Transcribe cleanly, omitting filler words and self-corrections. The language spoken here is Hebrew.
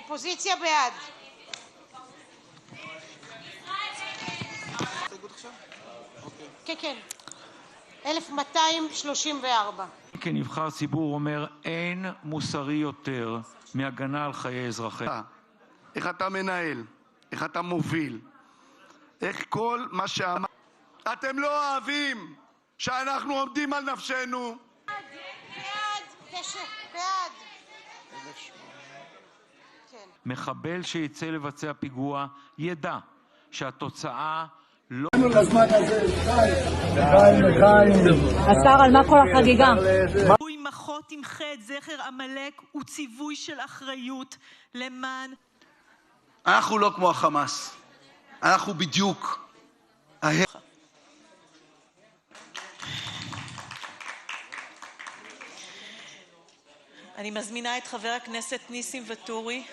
אופוזיציה בעד. כן, כן. 1234. כנבחר ציבור אומר, אין מוסרי יותר מהגנה על חיי אזרחיה. איך אתה מנהל, איך אתה מוביל, איך כל מה שאמר... אתם לא אוהבים שאנחנו עומדים על נפשנו. בעד. מחבל שיצא לבצע פיגוע ידע שהתוצאה לא... השר, על מה כל החגיגה? ציווי מחות תמחה את זכר עמלק הוא ציווי של אחריות למען... אנחנו לא כמו החמאס, אנחנו בדיוק ההפך. אני מזמינה את חבר הכנסת ניסים ואטורי